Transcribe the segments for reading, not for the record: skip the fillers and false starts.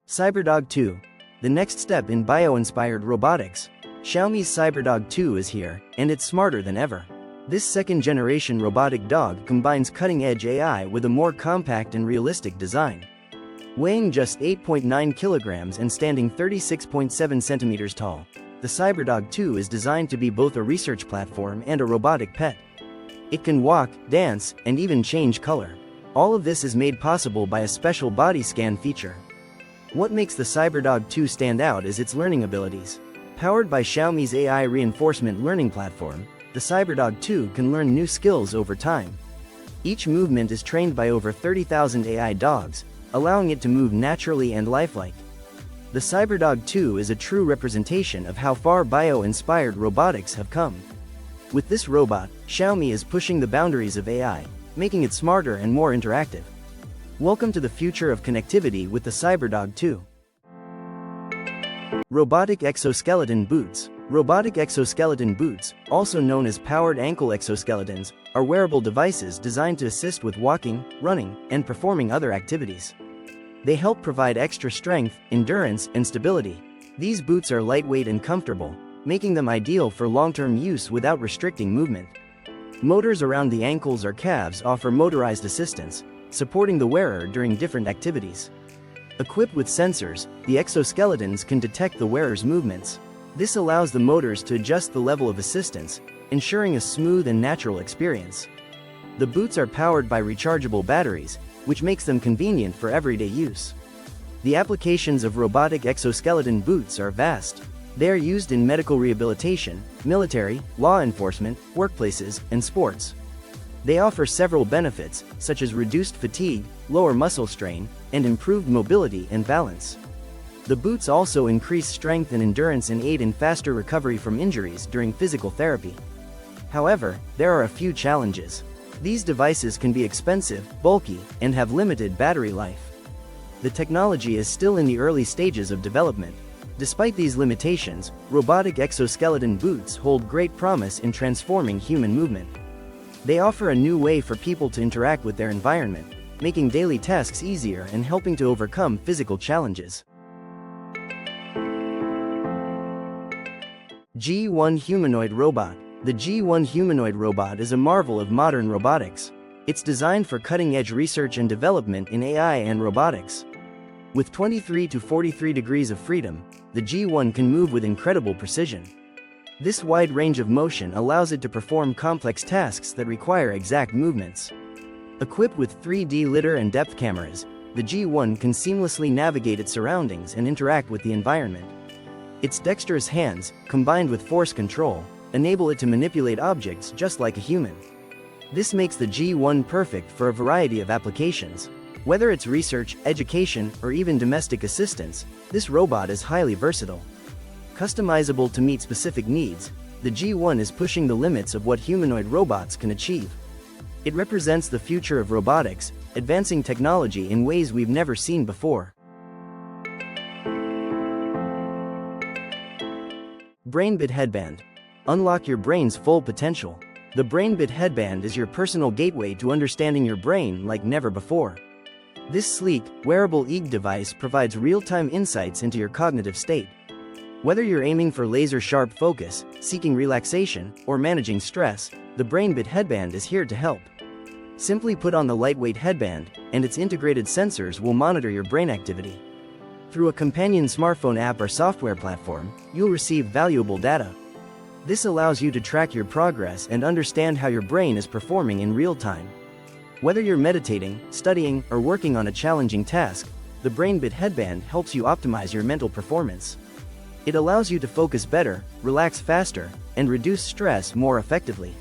CyberDog 2. The next step in bio-inspired robotics. Xiaomi's CyberDog 2 is here, and it's smarter than ever. This second-generation robotic dog combines cutting-edge AI with a more compact and realistic design. Weighing just 8.9 kilograms and standing 36.7 centimeters tall, the CyberDog 2 is designed to be both a research platform and a robotic pet. It can walk, dance, and even change color. All of this is made possible by a special body scan feature. What makes the CyberDog 2 stand out is its learning abilities. Powered by Xiaomi's AI reinforcement learning platform, the CyberDog 2 can learn new skills over time. Each movement is trained by over 30,000 AI dogs, allowing it to move naturally and lifelike. The CyberDog 2 is a true representation of how far bio-inspired robotics have come. With this robot, Xiaomi is pushing the boundaries of AI, making it smarter and more interactive. Welcome to the future of connectivity with the CyberDog 2. Robotic exoskeleton boots. Robotic exoskeleton boots, also known as powered ankle exoskeletons, are wearable devices designed to assist with walking, running, and performing other activities. They help provide extra strength, endurance, and stability. These boots are lightweight and comfortable, making them ideal for long-term use without restricting movement. Motors around the ankles or calves offer motorized assistance, supporting the wearer during different activities. Equipped with sensors, the exoskeletons can detect the wearer's movements. This allows the motors to adjust the level of assistance, ensuring a smooth and natural experience. The boots are powered by rechargeable batteries, which makes them convenient for everyday use. The applications of robotic exoskeleton boots are vast. They are used in medical rehabilitation, military, law enforcement, workplaces, and sports. They offer several benefits, such as reduced fatigue, lower muscle strain, and improved mobility and balance. The boots also increase strength and endurance and aid in faster recovery from injuries during physical therapy. However, there are a few challenges. These devices can be expensive, bulky, and have limited battery life. The technology is still in the early stages of development. Despite these limitations, robotic exoskeleton boots hold great promise in transforming human movement. They offer a new way for people to interact with their environment, making daily tasks easier and helping to overcome physical challenges. G1 Humanoid Robot. The G1 humanoid robot is a marvel of modern robotics. It's designed for cutting-edge research and development in AI and robotics. With 23 to 43 degrees of freedom, the G1 can move with incredible precision. This wide range of motion allows it to perform complex tasks that require exact movements. Equipped with 3D lidar and depth cameras, the G1 can seamlessly navigate its surroundings and interact with the environment. Its dexterous hands, combined with force control, enable it to manipulate objects just like a human. This makes the G1 perfect for a variety of applications. Whether it's research, education, or even domestic assistance, this robot is highly versatile. Customizable to meet specific needs, the G1 is pushing the limits of what humanoid robots can achieve. It represents the future of robotics, advancing technology in ways we've never seen before. BrainBit Headband. Unlock your brain's full potential. The BrainBit Headband is your personal gateway to understanding your brain like never before. This sleek, wearable EEG device provides real-time insights into your cognitive state. Whether you're aiming for laser-sharp focus, seeking relaxation, or managing stress, the BrainBit Headband is here to help. Simply put on the lightweight headband, and its integrated sensors will monitor your brain activity. Through a companion smartphone app or software platform, you'll receive valuable data. This allows you to track your progress and understand how your brain is performing in real time. Whether you're meditating, studying, or working on a challenging task, the BrainBit Headband helps you optimize your mental performance. It allows you to focus better, relax faster, and reduce stress more effectively.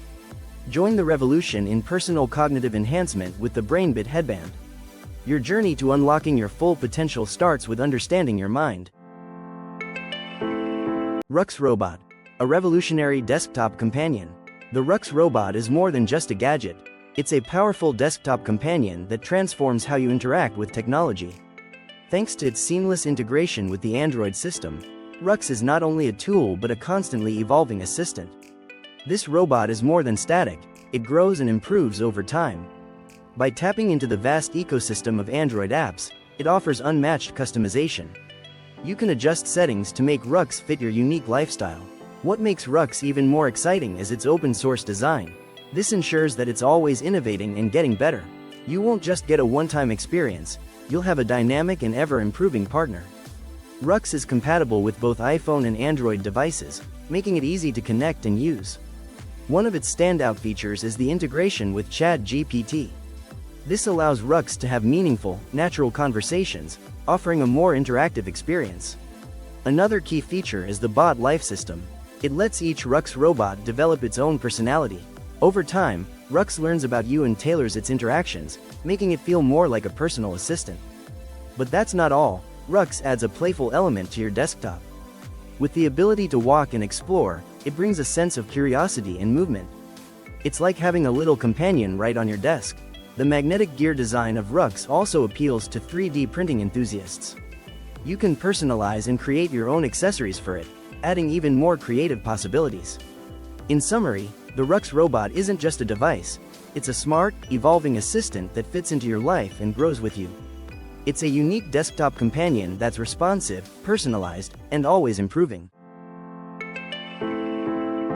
Join the revolution in personal cognitive enhancement with the BrainBit Headband. Your journey to unlocking your full potential starts with understanding your mind. Rux Robot. A revolutionary desktop companion. The Rux Robot is more than just a gadget. It's a powerful desktop companion that transforms how you interact with technology. Thanks to its seamless integration with the Android system, Rux is not only a tool but a constantly evolving assistant. This robot is more than static, it grows and improves over time. By tapping into the vast ecosystem of Android apps, It offers unmatched customization. You can adjust settings to make Rux fit your unique lifestyle. What makes Rux even more exciting is its open-source design. This ensures that it's always innovating and getting better. You won't just get a one-time experience, you'll have a dynamic and ever-improving partner. Rux is compatible with both iPhone and Android devices, making it easy to connect and use. One of its standout features is the integration with ChatGPT. This allows Rux to have meaningful, natural conversations, offering a more interactive experience. Another key feature is the bot life system. It lets each Rux robot develop its own personality. Over time, Rux learns about you and tailors its interactions, making it feel more like a personal assistant. But that's not all. Rux adds a playful element to your desktop. With the ability to walk and explore, it brings a sense of curiosity and movement. It's like having a little companion right on your desk. The magnetic gear design of Rux also appeals to 3D printing enthusiasts. You can personalize and create your own accessories for it, adding even more creative possibilities. In summary, the Rux robot isn't just a device, it's a smart, evolving assistant that fits into your life and grows with you. It's a unique desktop companion that's responsive, personalized, and always improving.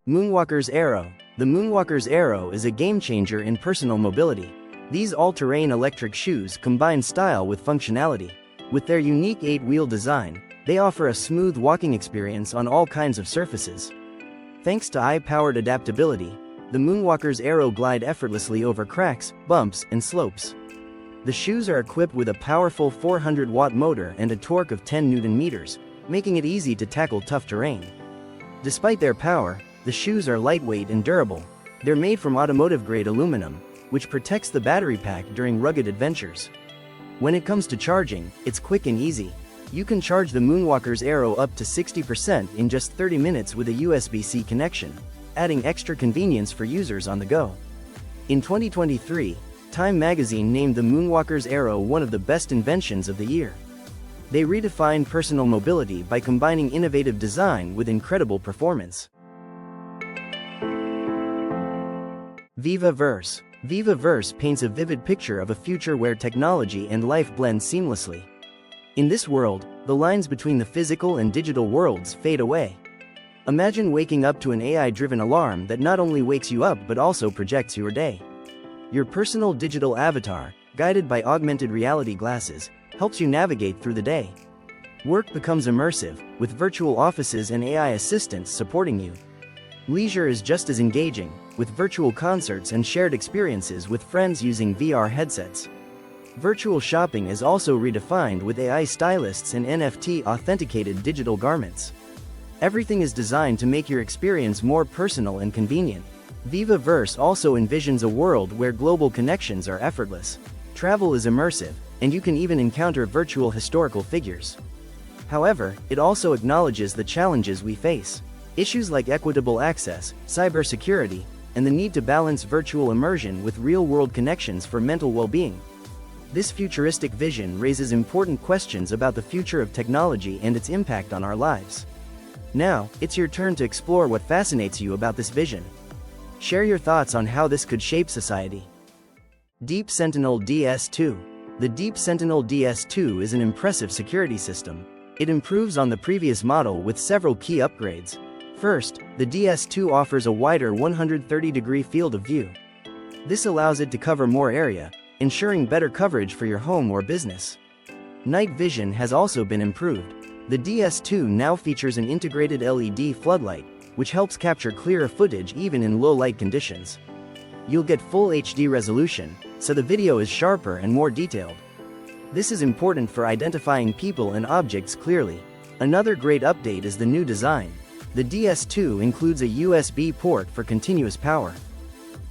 Moonwalker's Arrow. The Moonwalker's Arrow is a game-changer in personal mobility. These all-terrain electric shoes combine style with functionality. With their unique 8-wheel design, they offer a smooth walking experience on all kinds of surfaces. Thanks to high-powered adaptability, the Moonwalker's Arrow glide effortlessly over cracks, bumps, and slopes. The shoes are equipped with a powerful 400-watt motor and a torque of 10 Nm, making it easy to tackle tough terrain. Despite their power, the shoes are lightweight and durable. They're made from automotive-grade aluminum, which protects the battery pack during rugged adventures. When it comes to charging, it's quick and easy. You can charge the Moonwalker's Arrow up to 60% in just 30 minutes with a USB-C connection, adding extra convenience for users on the go. In 2023, Time magazine named the Moonwalker's Arrow one of the best inventions of the year. They redefined personal mobility by combining innovative design with incredible performance. Vivaverse. Vivaverse paints a vivid picture of a future where technology and life blend seamlessly. In this world, the lines between the physical and digital worlds fade away. Imagine waking up to an AI-driven alarm that not only wakes you up but also projects your day. Your personal digital avatar, guided by augmented reality glasses, helps you navigate through the day. Work becomes immersive, with virtual offices and AI assistants supporting you. Leisure is just as engaging, with virtual concerts and shared experiences with friends using VR headsets. Virtual shopping is also redefined with AI stylists and NFT-authenticated digital garments. Everything is designed to make your experience more personal and convenient. Vivaverse also envisions a world where global connections are effortless. Travel is immersive, and you can even encounter virtual historical figures. However, it also acknowledges the challenges we face. Issues like equitable access, cybersecurity, and the need to balance virtual immersion with real-world connections for mental well-being. This futuristic vision raises important questions about the future of technology and its impact on our lives. Now, it's your turn to explore what fascinates you about this vision. Share your thoughts on how this could shape society. Deep Sentinel DS2. The Deep Sentinel DS2 is an impressive security system. It improves on the previous model with several key upgrades. First, the DS2 offers a wider 130-degree field of view. This allows it to cover more area, ensuring better coverage for your home or business. Night vision has also been improved. The DS2 now features an integrated LED floodlight, which helps capture clearer footage even in low-light conditions. You'll get full HD resolution, so the video is sharper and more detailed. This is important for identifying people and objects clearly. Another great update is the new design. The DS2 includes a USB port for continuous power.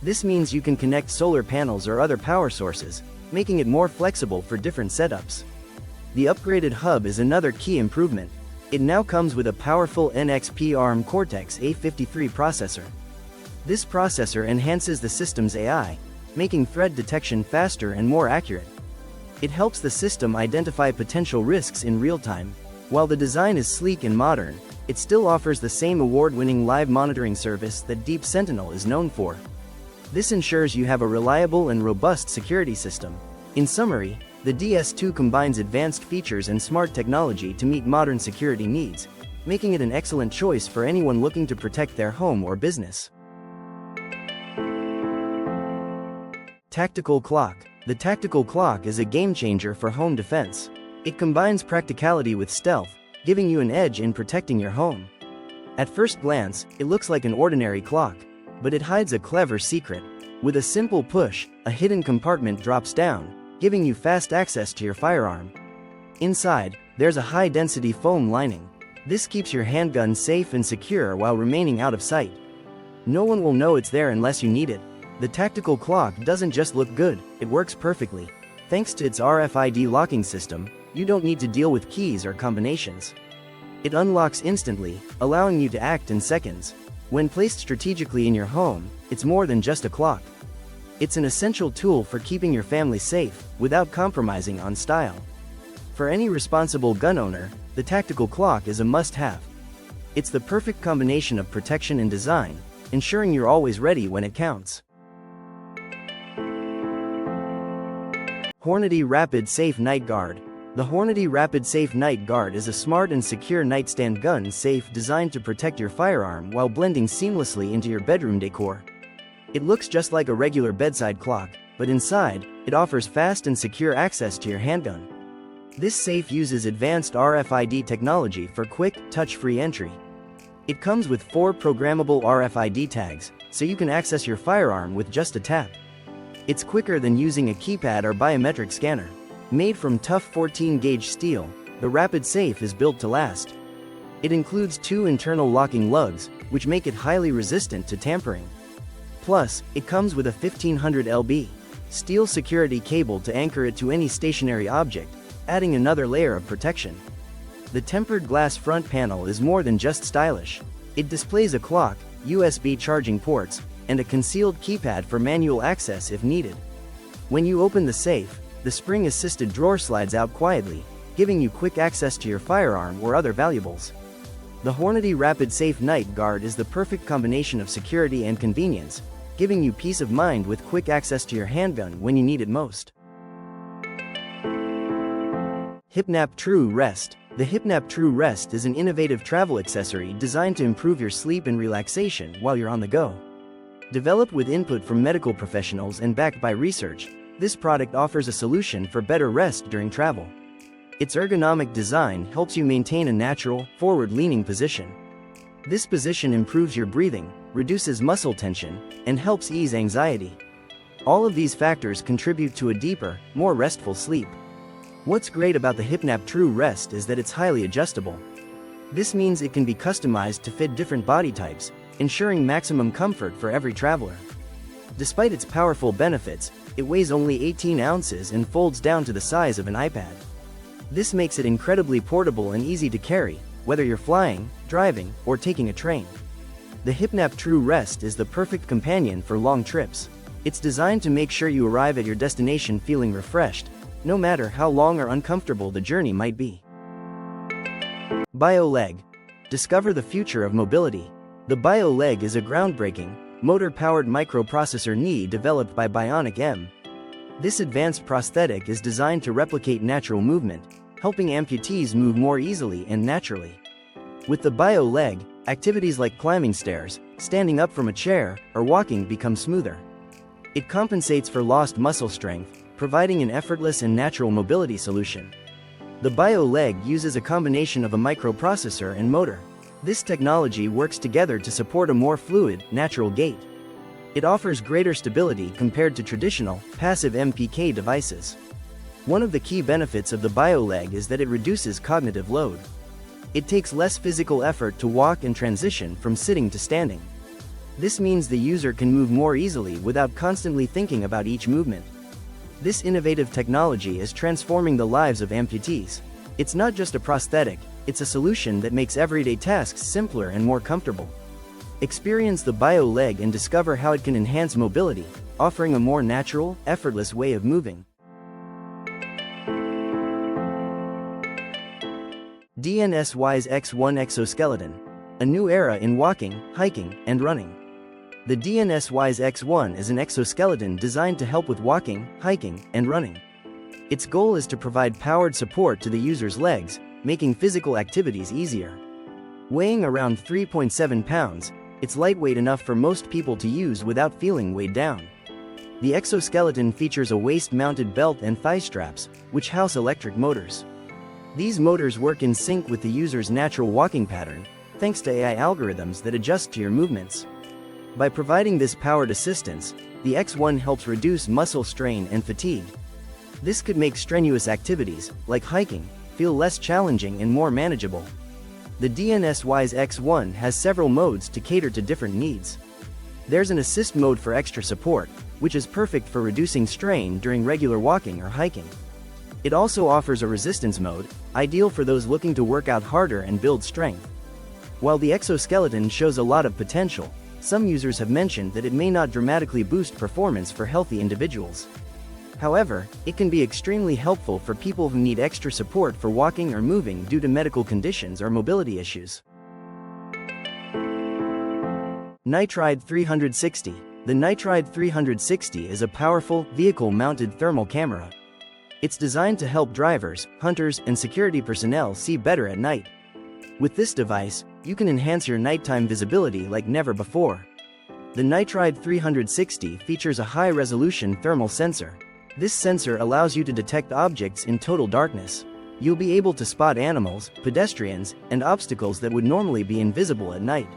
This means you can connect solar panels or other power sources, making it more flexible for different setups. The upgraded hub is another key improvement. It now comes with a powerful NXP ARM Cortex-A53 processor. This processor enhances the system's AI, making threat detection faster and more accurate. It helps the system identify potential risks in real time. While the design is sleek and modern, it still offers the same award-winning live monitoring service that Deep Sentinel is known for. This ensures you have a reliable and robust security system. In summary, The DS2 combines advanced features and smart technology to meet modern security needs, making it an excellent choice for anyone looking to protect their home or business. Tactical Clock. The tactical clock is a game-changer for home defense. It combines practicality with stealth, giving you an edge in protecting your home. At first glance, it looks like an ordinary clock, but it hides a clever secret. With a simple push, a hidden compartment drops down, giving you fast access to your firearm. Inside, there's a high-density foam lining. This keeps your handgun safe and secure while remaining out of sight. No one will know it's there unless you need it. The tactical clock doesn't just look good, it works perfectly. Thanks to its RFID locking system, you don't need to deal with keys or combinations. It unlocks instantly, allowing you to act in seconds. When placed strategically in your home, it's more than just a clock. It's an essential tool for keeping your family safe, without compromising on style. For any responsible gun owner, the tactical clock is a must-have. It's the perfect combination of protection and design, ensuring you're always ready when it counts. Hornady Rapid Safe Night Guard. The Hornady Rapid Safe Night Guard is a smart and secure nightstand gun safe designed to protect your firearm while blending seamlessly into your bedroom decor. It looks just like a regular bedside clock, but inside, it offers fast and secure access to your handgun. This safe uses advanced RFID technology for quick, touch-free entry. It comes with 4 programmable RFID tags, so you can access your firearm with just a tap. It's quicker than using a keypad or biometric scanner. Made from tough 14-gauge steel, the Rapid Safe is built to last. It includes 2 internal locking lugs, which make it highly resistant to tampering. Plus, it comes with a 1500 lb steel security cable to anchor it to any stationary object, adding another layer of protection. The tempered glass front panel is more than just stylish. It displays a clock, USB charging ports, and a concealed keypad for manual access if needed. When you open the safe, the spring-assisted drawer slides out quietly, giving you quick access to your firearm or other valuables. The Hornady Rapid Safe Night Guard is the perfect combination of security and convenience, giving you peace of mind with quick access to your handgun when you need it most. HipNap True Rest. The HipNap True Rest is an innovative travel accessory designed to improve your sleep and relaxation while you're on the go. Developed with input from medical professionals and backed by research, this product offers a solution for better rest during travel. Its ergonomic design helps you maintain a natural, forward-leaning position. This position improves your breathing, reduces muscle tension, and helps ease anxiety. All of these factors contribute to a deeper, more restful sleep. What's great about the HipNap True Rest is that it's highly adjustable. This means it can be customized to fit different body types, ensuring maximum comfort for every traveler. Despite its powerful benefits, it weighs only 18 ounces and folds down to the size of an iPad. This makes it incredibly portable and easy to carry, whether you're flying, driving, or taking a train. The HipNap True Rest is the perfect companion for long trips. It's designed to make sure you arrive at your destination feeling refreshed, no matter how long or uncomfortable the journey might be. BioLeg. Discover the future of mobility. The BioLeg is a groundbreaking, motor-powered microprocessor knee developed by Bionic M. This advanced prosthetic is designed to replicate natural movement, helping amputees move more easily and naturally. With the BioLeg, activities like climbing stairs, standing up from a chair, or walking become smoother. It compensates for lost muscle strength, providing an effortless and natural mobility solution. The BioLeg uses a combination of a microprocessor and motor. This technology works together to support a more fluid, natural gait. It offers greater stability compared to traditional, passive MPK devices. One of the key benefits of the BioLeg is that it reduces cognitive load. It takes less physical effort to walk and transition from sitting to standing. This means the user can move more easily without constantly thinking about each movement. This innovative technology is transforming the lives of amputees. It's not just a prosthetic, it's a solution that makes everyday tasks simpler and more comfortable. Experience the BioLeg and discover how it can enhance mobility, offering a more natural, effortless way of moving. DNSWise X1 Exoskeleton. A new era in walking, hiking, and running. The DNSWise X1 is an exoskeleton designed to help with walking, hiking, and running. Its goal is to provide powered support to the user's legs, making physical activities easier. Weighing around 3.7 pounds, it's lightweight enough for most people to use without feeling weighed down. The exoskeleton features a waist-mounted belt and thigh straps, which house electric motors. These motors work in sync with the user's natural walking pattern, thanks to AI algorithms that adjust to your movements. By providing this powered assistance, the X1 helps reduce muscle strain and fatigue. This could make strenuous activities, like hiking, feel less challenging and more manageable. The DNSWise X1 has several modes to cater to different needs. There's an assist mode for extra support, which is perfect for reducing strain during regular walking or hiking. It also offers a resistance mode, ideal for those looking to work out harder and build strength. While the exoskeleton shows a lot of potential, some users have mentioned that it may not dramatically boost performance for healthy individuals. However, it can be extremely helpful for people who need extra support for walking or moving due to medical conditions or mobility issues. Nitride 360. The Nitride 360 is a powerful, vehicle-mounted thermal camera. It's designed to help drivers, hunters, and security personnel see better at night. With this device, you can enhance your nighttime visibility like never before. The Nitride 360 features a high-resolution thermal sensor. This sensor allows you to detect objects in total darkness. You'll be able to spot animals, pedestrians, and obstacles that would normally be invisible at night.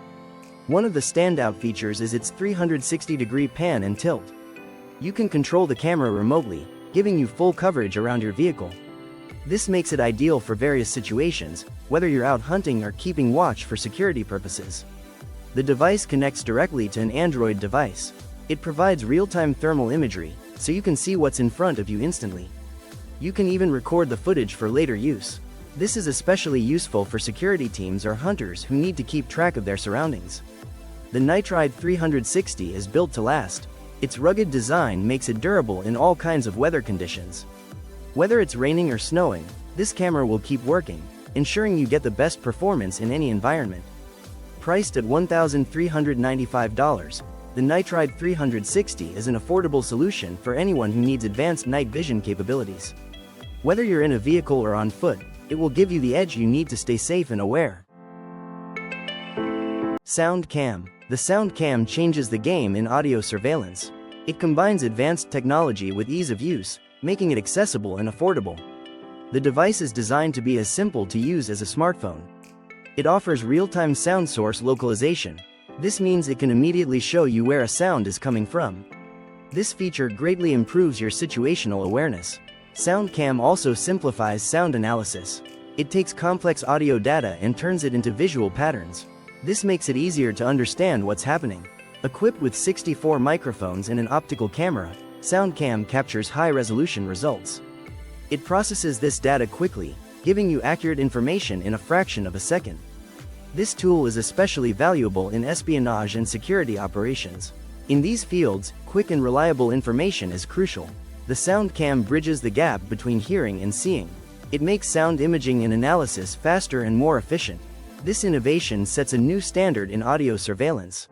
One of the standout features is its 360-degree pan and tilt. You can control the camera remotely, giving you full coverage around your vehicle. This makes it ideal for various situations, whether you're out hunting or keeping watch for security purposes. The device connects directly to an Android device. It provides real-time thermal imagery, so you can see what's in front of you instantly. You can even record the footage for later use. This is especially useful for security teams or hunters who need to keep track of their surroundings. The Nitride 360 is built to last. Its rugged design makes it durable in all kinds of weather conditions. Whether it's raining or snowing, this camera will keep working, ensuring you get the best performance in any environment. Priced at $1,395, the Nitride 360 is an affordable solution for anyone who needs advanced night vision capabilities. Whether you're in a vehicle or on foot, it will give you the edge you need to stay safe and aware. Sound Cam. The Sound Cam changes the game in audio surveillance. It combines advanced technology with ease of use, making it accessible and affordable. The device is designed to be as simple to use as a smartphone. It offers real-time sound source localization. This means it can immediately show you where a sound is coming from. This feature greatly improves your situational awareness. SoundCam also simplifies sound analysis. It takes complex audio data and turns it into visual patterns. This makes it easier to understand what's happening. Equipped with 64 microphones and an optical camera, SoundCam captures high-resolution results. It processes this data quickly, giving you accurate information in a fraction of a second. This tool is especially valuable in espionage and security operations. In these fields, quick and reliable information is crucial. The SoundCam bridges the gap between hearing and seeing. It makes sound imaging and analysis faster and more efficient. This innovation sets a new standard in audio surveillance.